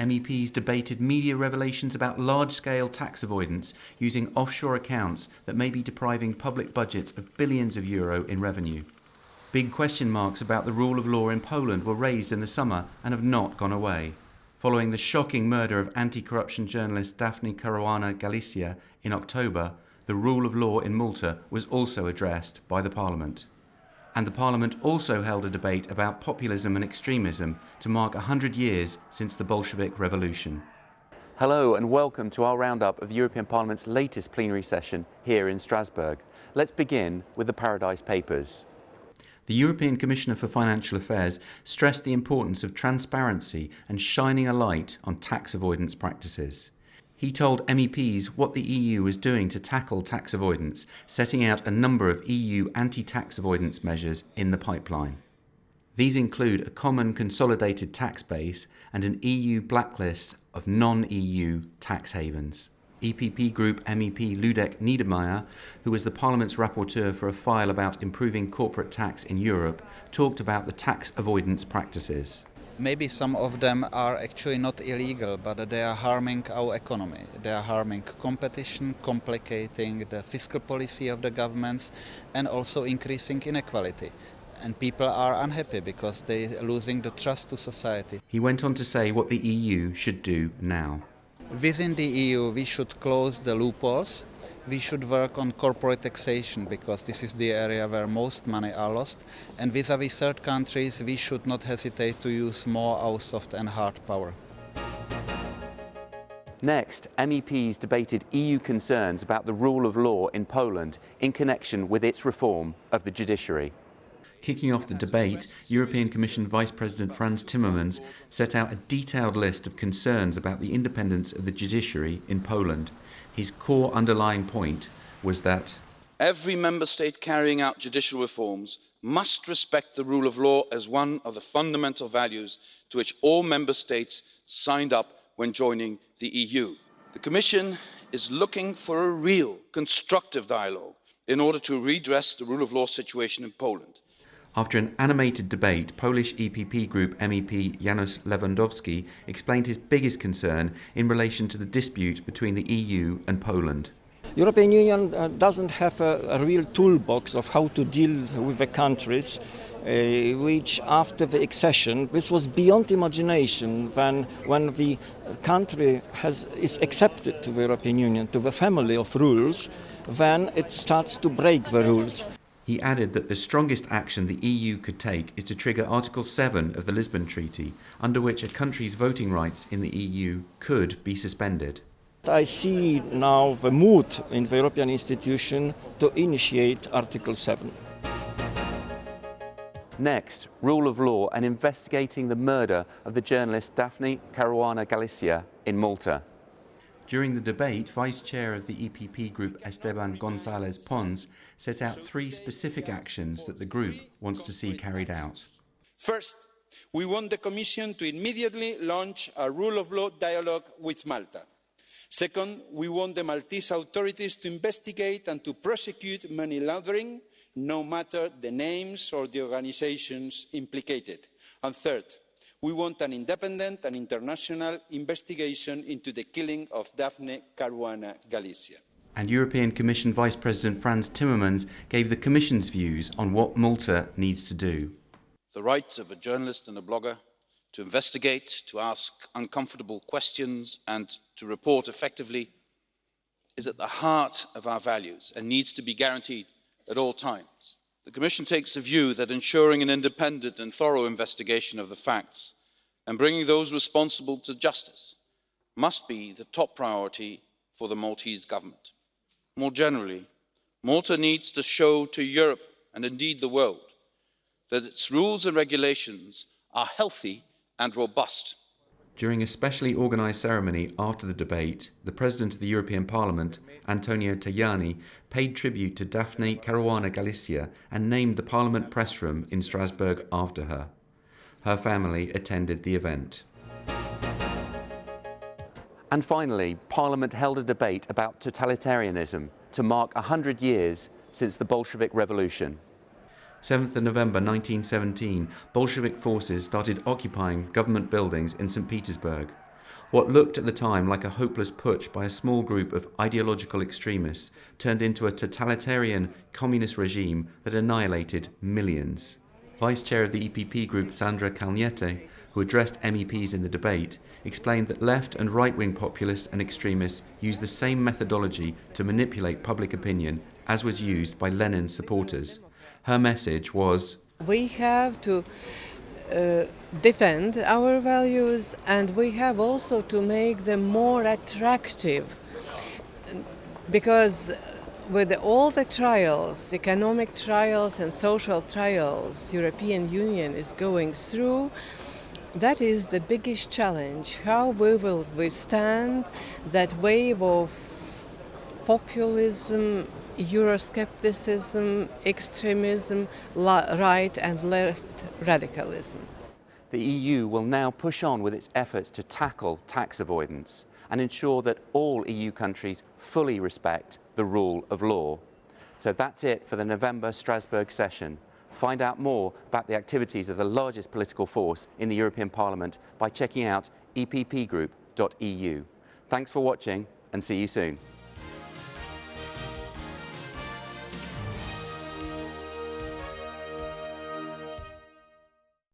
MEPs debated media revelations about large-scale tax avoidance using offshore accounts that may be depriving public budgets of billions of euro in revenue. Big question marks about the rule of law in Poland were raised in the summer and have not gone away. Following the shocking murder of anti-corruption journalist Daphne Caruana Galizia in October, the rule of law in Malta was also addressed by the Parliament. And the Parliament also held a debate about populism and extremism to mark 100 years since the Bolshevik Revolution. Hello and welcome to our roundup of the European Parliament's latest plenary session here in Strasbourg. Let's begin with the Paradise Papers. The European Commissioner for Financial Affairs stressed the importance of transparency and shining a light on tax avoidance practices. He told MEPs what the EU is doing to tackle tax avoidance, setting out a number of EU anti-tax avoidance measures in the pipeline. These include a common consolidated tax base and an EU blacklist of non-EU tax havens. EPP Group MEP Ludek Niedermayer, who was the Parliament's rapporteur for a file about improving corporate tax in Europe, talked about the tax avoidance practices. Maybe some of them are actually not illegal, but they are harming our economy. They are harming competition, complicating the fiscal policy of the governments, and also increasing inequality. And people are unhappy because they are losing the trust to society. He went on to say what the EU should do now. Within the EU, we should close the loopholes. We should work on corporate taxation because this is the area where most money are lost. And vis-à-vis third countries, we should not hesitate to use more our soft and hard power. Next, MEPs debated EU concerns about the rule of law in Poland in connection with its reform of the judiciary. Kicking off the debate, European Commission Vice President Frans Timmermans set out a detailed list of concerns about the independence of the judiciary in Poland. His core underlying point was that every member state carrying out judicial reforms must respect the rule of law as one of the fundamental values to which all member states signed up when joining the EU. The Commission is looking for a real constructive dialogue in order to redress the rule of law situation in Poland. After an animated debate, Polish EPP Group MEP Janusz Lewandowski explained his biggest concern in relation to the dispute between the EU and Poland. European Union doesn't have a real toolbox of how to deal with the countries which after the accession, this was beyond imagination when the country is accepted to the European Union, to the family of rules, then it starts to break the rules. He added that the strongest action the EU could take is to trigger Article 7 of the Lisbon Treaty, under which a country's voting rights in the EU could be suspended. I see now the mood in the European institution to initiate Article 7. Next, rule of law and investigating the murder of the journalist Daphne Caruana Galizia in Malta. During the debate, Vice Chair of the EPP Group Esteban González Pons set out three specific actions that the group wants to see carried out. First, we want the Commission to immediately launch a rule of law dialogue with Malta. Second, we want the Maltese authorities to investigate and to prosecute money laundering, no matter the names or the organisations implicated. And third, we want an independent and international investigation into the killing of Daphne Caruana Galizia. And European Commission Vice President Frans Timmermans gave the Commission's views on what Malta needs to do. The rights of a journalist and a blogger to investigate, to ask uncomfortable questions and to report effectively is at the heart of our values and needs to be guaranteed at all times. The Commission takes the view that ensuring an independent and thorough investigation of the facts and bringing those responsible to justice must be the top priority for the Maltese government. More generally, Malta needs to show to Europe and indeed the world that its rules and regulations are healthy and robust. During a specially organised ceremony after the debate, the President of the European Parliament, Antonio Tajani, paid tribute to Daphne Caruana Galizia and named the Parliament press room in Strasbourg after her. Her family attended the event. And finally, Parliament held a debate about totalitarianism to mark 100 years since the Bolshevik Revolution. 7th of November 1917, Bolshevik forces started occupying government buildings in St. Petersburg. What looked at the time like a hopeless putsch by a small group of ideological extremists turned into a totalitarian communist regime that annihilated millions. Vice Chair of the EPP Group, Sandra Calniete, who addressed MEPs in the debate, explained that left and right-wing populists and extremists use the same methodology to manipulate public opinion as was used by Lenin's supporters. Her message was, we have to defend our values, and we have also to make them more attractive, because with all the trials, economic trials and social trials European Union is going through, that is the biggest challenge, how we will withstand that wave of populism, Euroscepticism, extremism, right and left radicalism. the EU will now push on with its efforts to tackle tax avoidance and ensure that all EU countries fully respect the rule of law. So that's it for the November Strasbourg session. Find out more about the activities of the largest political force in the European Parliament by checking out eppgroup.eu. Thanks for watching and see you soon.